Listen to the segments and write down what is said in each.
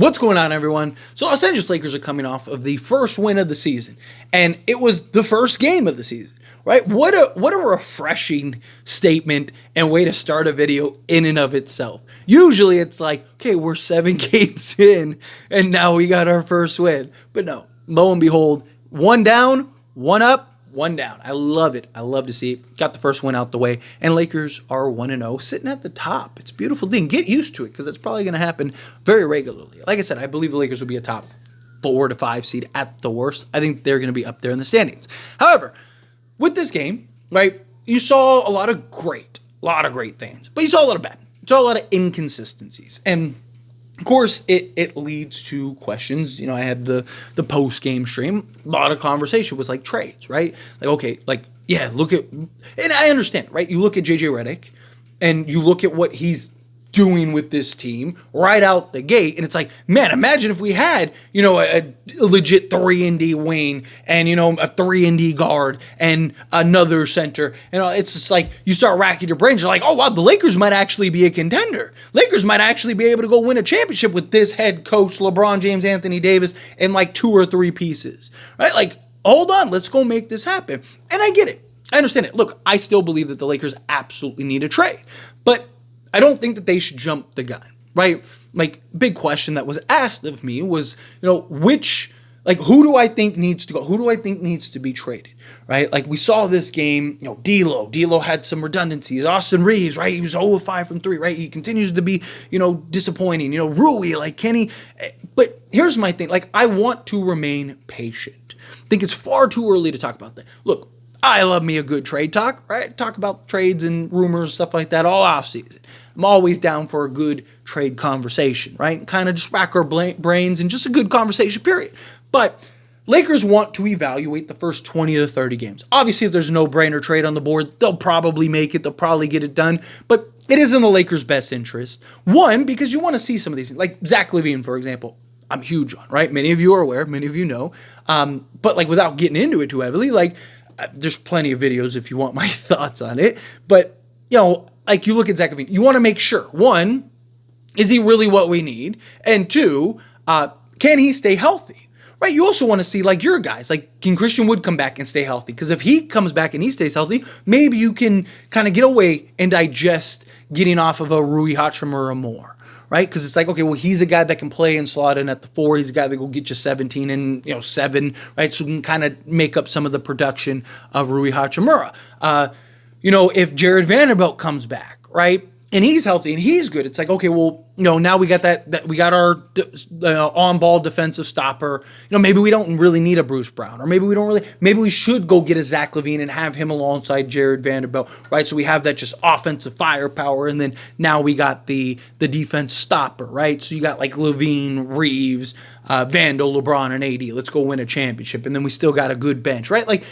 What's going on, everyone? So Los Angeles Lakers are coming off of the first win of the season, and it was the first game of the season, right? What a refreshing statement and way to start a video in and of itself. Usually it's like, okay, we're 7 games in, and now we got our first win. But no, lo and behold, 1 down, 1 up, 1 down. I love it. I love to see it. Got the first one out the way, and Lakers are 1-0, sitting at the top. It's a beautiful thing. Get used to it because it's probably going to happen very regularly. Like I said, I believe the Lakers will be a top 4 to 5 seed at the worst. I think they're going to be up there in the standings. However, with this game, right, you saw a lot of great things, but you saw a lot of bad. You saw a lot of inconsistencies, and of course, it leads to questions. You know, I had the post-game stream. A lot of conversation was like trades, right? Like, okay, like, yeah, look at, and I understand, right? You look at JJ Redick, and you look at what he's doing with this team right out the gate, and it's like, man, imagine if we had, you know, a legit 3-and-D wing and, you know, a 3-and-D guard and another center. And it's just like, you start racking your brains. You're like, oh, wow, the Lakers might actually be a contender. Lakers might actually be able to go win a championship with this head coach, LeBron James, Anthony Davis, and like 2 or 3 pieces, right? Like, hold on, let's go make this happen. And I get it. I understand it. Look, I still believe that the Lakers absolutely need a trade, but I don't think that they should jump the gun, right? Like, big question that was asked of me was, you know, who do I think needs to go? Who do I think needs to be traded, right? Like, we saw this game, you know, D'Lo had some redundancies. Austin Reeves, right? He was 0 of 5 from 3, right? He continues to be, you know, disappointing. You know, Rui, like, Kenny. But here's my thing. Like, I want to remain patient. I think it's far too early to talk about that. Look, I love me a good trade talk, right? Talk about trades and rumors, stuff like that all off season. I'm always down for a good trade conversation, right? Kind of just rack our brains and just a good conversation, period. But Lakers want to evaluate the first 20 to 30 games. Obviously, if there's a no-brainer trade on the board, they'll probably make it. They'll probably get it done. But it is in the Lakers' best interest. One, because you want to see some of these things. Like Zach LaVine, for example, I'm huge on, right? Many of you are aware. Many of you know. But like without getting into it too heavily, like there's plenty of videos if you want my thoughts on it. But, you know, like you look at Zach LaVine, you want to make sure, one, is he really what we need? And 2, can he stay healthy? Right? You also want to see, like, your guys. Like, can Christian Wood come back and stay healthy? Because if he comes back and he stays healthy, maybe you can kind of get away and digest getting off of a Rui Hachimura more. Right? Because it's like, okay, well, he's a guy that can play and slot in at the 4. He's a guy that will get you 17 and, you know, 7, right? So we can kind of make up some of the production of Rui Hachimura. You know, if Jared Vanderbilt comes back, right, and he's healthy and he's good, it's like, okay, well, you know, now we got that we got our on-ball defensive stopper. You know, maybe we don't really need a Bruce Brown, or maybe we should go get a Zach LaVine and have him alongside Jared Vanderbilt, right? So we have that just offensive firepower, and then now we got the defense stopper, right? So you got like LaVine, Reeves, Vandal, LeBron, and AD. Let's go win a championship, and then we still got a good bench, right? Like,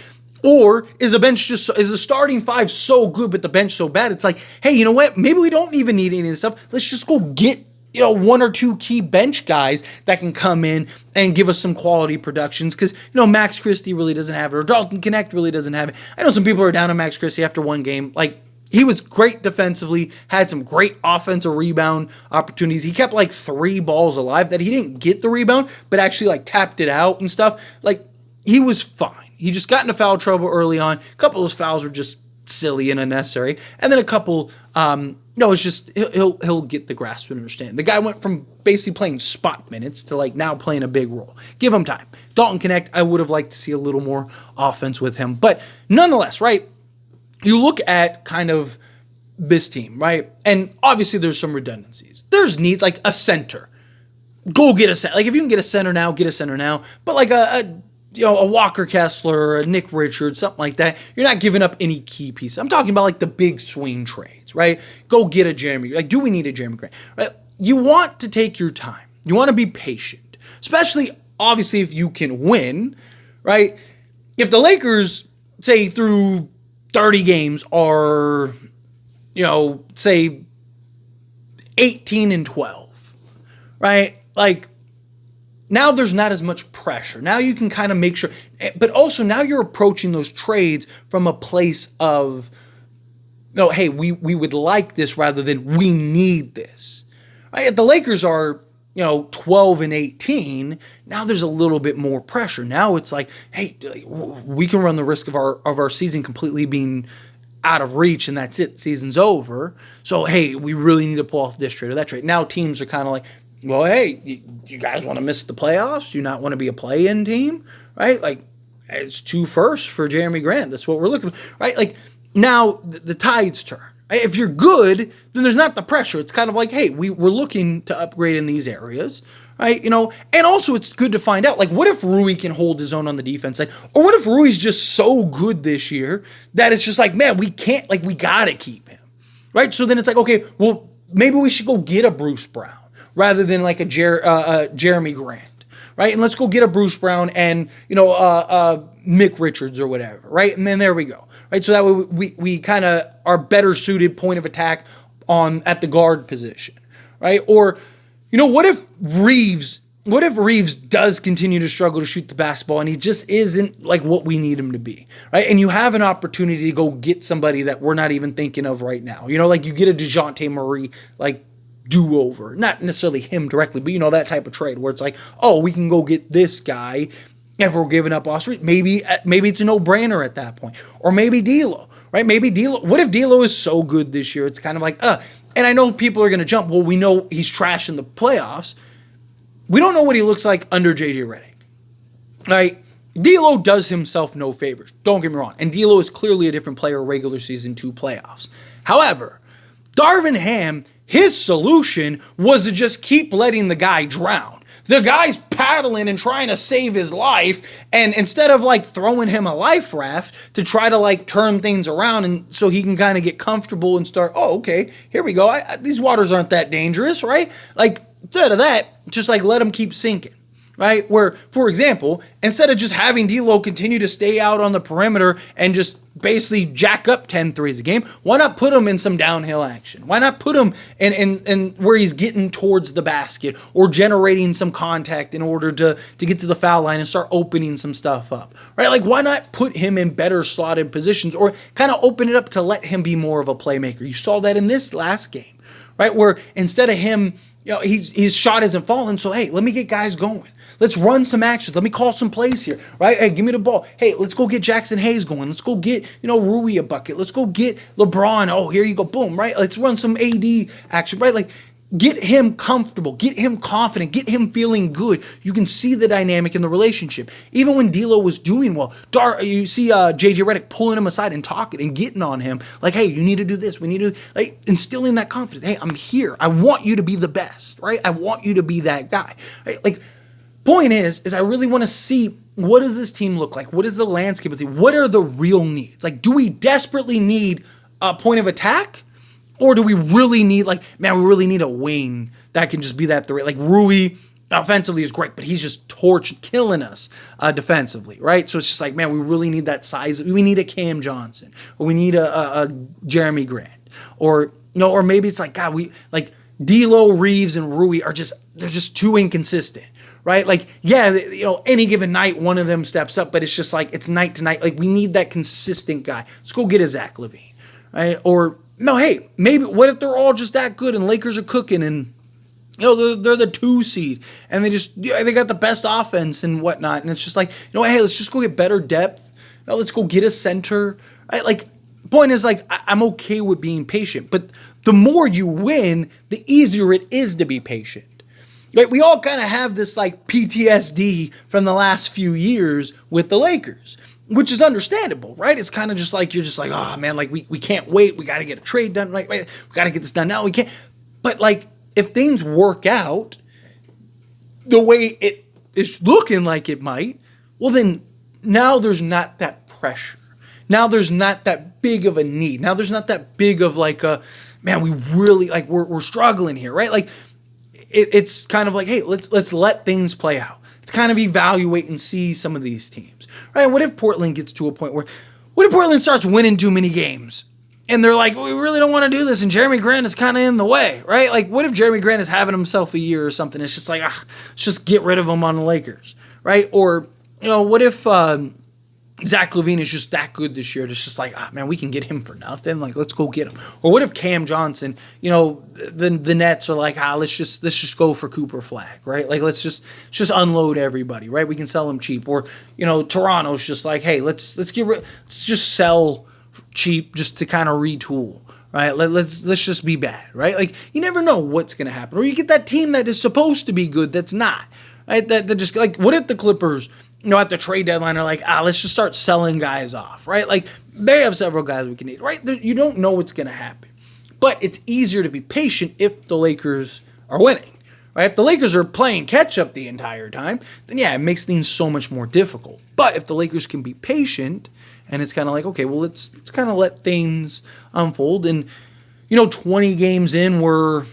or is the starting 5 so good but the bench so bad? It's like, hey, you know what? Maybe we don't even need any of this stuff. Let's just go get, you know, 1 or 2 key bench guys that can come in and give us some quality productions. Because, you know, Max Christie really doesn't have it, or Dalton Connect really doesn't have it. I know some people are down on Max Christie after 1 game. Like, he was great defensively, had some great offensive rebound opportunities. He kept like 3 balls alive that he didn't get the rebound, but actually like tapped it out and stuff. Like, he was fine. He just got into foul trouble early on. A couple of those fouls were just silly and unnecessary. And then a couple, it's just, he'll get the grasp and understand. The guy went from basically playing spot minutes to like now playing a big role. Give him time. Dalton Connect, I would have liked to see a little more offense with him. But nonetheless, right, you look at kind of this team, right? And obviously there's some redundancies. There's needs like a center. Go get a center. Like if you can get a center now, get a center now. But like a Walker Kessler, or a Nick Richards, something like that. You're not giving up any key pieces. I'm talking about like the big swing trades, right? Go get a Jeremy. Like, do we need a Jeremy Grant? Right? You want to take your time. You want to be patient, especially obviously if you can win, right? If the Lakers say through 30 games are, you know, say 18-12, right? Like, now there's not as much pressure. Now you can kind of make sure, but also now you're approaching those trades from a place of, no, hey, we would like this rather than we need this. Right? The Lakers are, 12 and 18, now there's a little bit more pressure. Now it's like, hey, we can run the risk of our season completely being out of reach, and that's it. Season's over. So, hey, we really need to pull off this trade or that trade. Now teams are kind of like, well, hey, you guys want to miss the playoffs? Do you not want to be a play-in team? Right? Like, it's 2 firsts for Jeremy Grant. That's what we're looking for. Right? Like, now the tides turn. If you're good, then there's not the pressure. It's kind of like, hey, we're looking to upgrade in these areas, right? And also it's good to find out, like, what if Rui can hold his own on the defense side? Or what if Rui's just so good this year that it's just like, man, we can't, like, we got to keep him, right? So then it's like, okay, well, maybe we should go get a Bruce Brown rather than like a Jeremy Grant, right? And let's go get a Bruce Brown and, Mick Richards or whatever, right? And then there we go. Right, so that way we kind of are better suited point of attack at the guard position, right? Or, what if Reeves does continue to struggle to shoot the basketball and he just isn't like what we need him to be, right? And you have an opportunity to go get somebody that we're not even thinking of right now. Like you get a DeJounte Murray, like, do-over. Not necessarily him directly, but that type of trade where it's like, oh, we can go get this guy. If we're giving up Austin, maybe it's a no-brainer at that point. Or maybe D'Lo, right? Maybe D'Lo. What if D'Lo is so good this year? It's kind of like, and I know people are going to jump. Well, we know he's trash in the playoffs. We don't know what he looks like under JJ Redick, right? D'Lo does himself no favors. Don't get me wrong. And D'Lo is clearly a different player regular season to playoffs. However, Darvin Ham, his solution was to just keep letting the guy drown. The guy's paddling and trying to save his life, and instead of like throwing him a life raft to try to like turn things around and so he can kind of get comfortable and start, oh, okay, here we go. These waters aren't that dangerous, right? Like, instead of that, just like let him keep sinking. Right? Where, for example, instead of just having D'Lo continue to stay out on the perimeter and just basically jack up 10 threes a game, why not put him in some downhill action? Why not put him in where he's getting towards the basket or generating some contact in order to get to the foul line and start opening some stuff up? Right? Like, why not put him in better slotted positions or kind of open it up to let him be more of a playmaker? You saw that in this last game, right? Where instead of him, his shot isn't falling, so hey, let me get guys going. Let's run some actions. Let me call some plays here, right? Hey, give me the ball. Hey, let's go get Jackson Hayes going. Let's go get, Rui a bucket. Let's go get LeBron. Oh, here you go. Boom, right? Let's run some AD action, right? Like, get him comfortable. Get him confident. Get him feeling good. You can see the dynamic in the relationship. Even when D'Lo was doing well, you see JJ Redick pulling him aside and talking and getting on him. Like, hey, you need to do this. We need to, like, instilling that confidence. Hey, I'm here. I want you to be the best, right? I want you to be that guy, right? Like, point is I really want to see, what does this team look like? What is the landscape of the team? What are the real needs? Like, do we desperately need a point of attack? Or do we really need, like, man, we really need a wing that can just be that threat? Like, Rui offensively is great, but he's just killing us defensively, right? So it's just like, man, we really need that size. We need a Cam Johnson, or we need a Jeremy Grant, or maybe it's like, God, D'Lo, Reeves, and Rui they're just too inconsistent. Right? Like, yeah, any given night, one of them steps up, but it's just like, it's night to night. Like, we need that consistent guy. Let's go get a Zach LaVine, right? Or, no, hey, maybe, what if they're all just that good and Lakers are cooking and, they're the 2 seed and they got the best offense and whatnot. And it's just like, hey, let's just go get better depth. Let's go get a center. Right? Like, point is, like, I'm okay with being patient, but the more you win, the easier it is to be patient. Like, we all kind of have this like PTSD from the last few years with the Lakers, which is understandable, right? It's kind of just like, you're just like, oh man, like we can't wait. We got to get a trade done, right? We got to get this done now. We can't. But like, if things work out the way it is looking like it might, well then now there's not that pressure. Now there's not that big of a need. Now there's not that big of like a, man, we really like, we're struggling here, right? Like, it's kind of like, hey, let's let things play out. Let's kind of evaluate and see some of these teams, right? What if Portland gets to a point what if Portland starts winning too many games and they're like, we really don't want to do this, and Jeremy Grant is kind of in the way, right? Like, what if Jeremy Grant is having himself a year or something? It's just like, let's just get rid of him on the Lakers, right? Or, what if Zach LaVine is just that good this year. It's just like, man, we can get him for nothing. Like, let's go get him. Or what if Cam Johnson, the Nets are like, let's just go for Cooper Flag, right? Like, let's just unload everybody, right? We can sell him cheap. Or Toronto's just like, hey, let's just sell cheap just to kind of retool. Right, let's just be bad, right? Like, you never know what's gonna happen, or you get that team that is supposed to be good that's not, right? That just like, what if the Clippers, at the trade deadline are like, let's just start selling guys off, right? Like, they have several guys we can need, right? You don't know what's gonna happen, but it's easier to be patient if the Lakers are winning, right? If the Lakers are playing catch up the entire time, then yeah, it makes things so much more difficult. But if the Lakers can be patient, and it's kind of like, okay, well, let's kind of let things unfold. And, 20 games in, we're,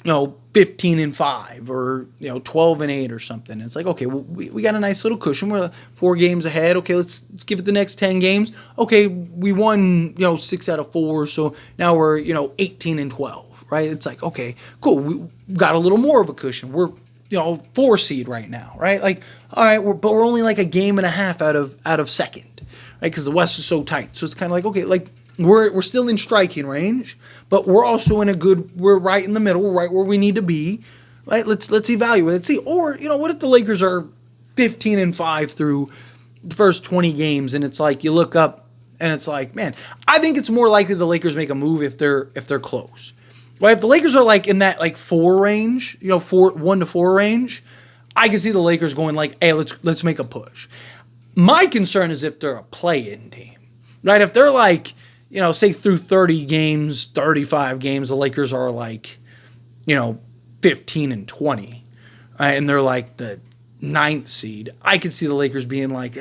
15-5 or, 12-8 or something. It's like, okay, well, we got a nice little cushion. We're 4 games ahead. Okay, let's give it the next 10 games. Okay, we won, 6 out of 4. So now we're, 18-12, right? It's like, okay, cool. We got a little more of a cushion. We're, 4 seed right now, right? Like, all right, but we're only like a game and a half out of second. Right, because the West is so tight. So it's kind of like, okay, like we're still in striking range, but we're also we're right in the middle, we're right where we need to be. Right? Let's evaluate. Let's see. Or, what if the Lakers are 15-5 through the first 20 games, and it's like you look up and it's like, man, I think it's more likely the Lakers make a move if they're close. Right? If the Lakers are like in that like 4 range, 1 to 4 range, I can see the Lakers going like, hey, let's make a push. My concern is if they're a play-in team, right? If they're like, say through 30 games, 35 games, the Lakers are like, 15-20, right? And they're like the 9th seed. I could see the Lakers being like,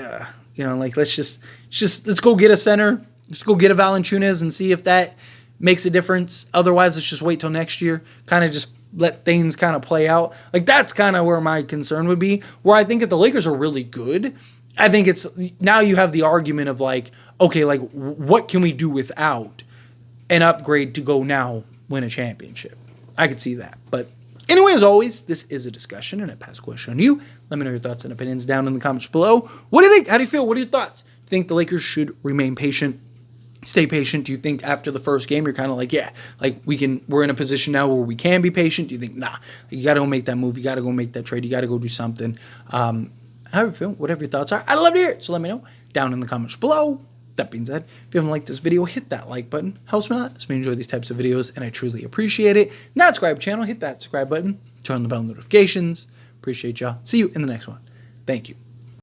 like let's go get a center, let's go get a Valanciunas and see if that makes a difference. Otherwise, let's just wait till next year. Kind of just let things kind of play out. Like, that's kind of where my concern would be. Where I think if the Lakers are really good, I think it's now you have the argument of like, okay, like what can we do without an upgrade to go now win a championship? I could see that. But anyway, as always, this is a discussion and a pass question on you. Let me know your thoughts and opinions down in the comments below. What do you think? How do you feel? What are your thoughts? Do you think the Lakers should remain patient? Stay patient? Do you think after the first game you're kind of like, yeah, like we're in a position now where we can be patient? Do you think, nah, you got to go make that move, you got to go make that trade, you got to go do something? How you feel, whatever your thoughts are, I'd love to hear it. So let me know down in the comments below. That being said, if you haven't liked this video, hit that like button. Helps me a lot. Helps me enjoy these types of videos, and I truly appreciate it. Not subscribe channel, hit that subscribe button. Turn on the bell notifications. Appreciate y'all. See you in the next one. Thank you.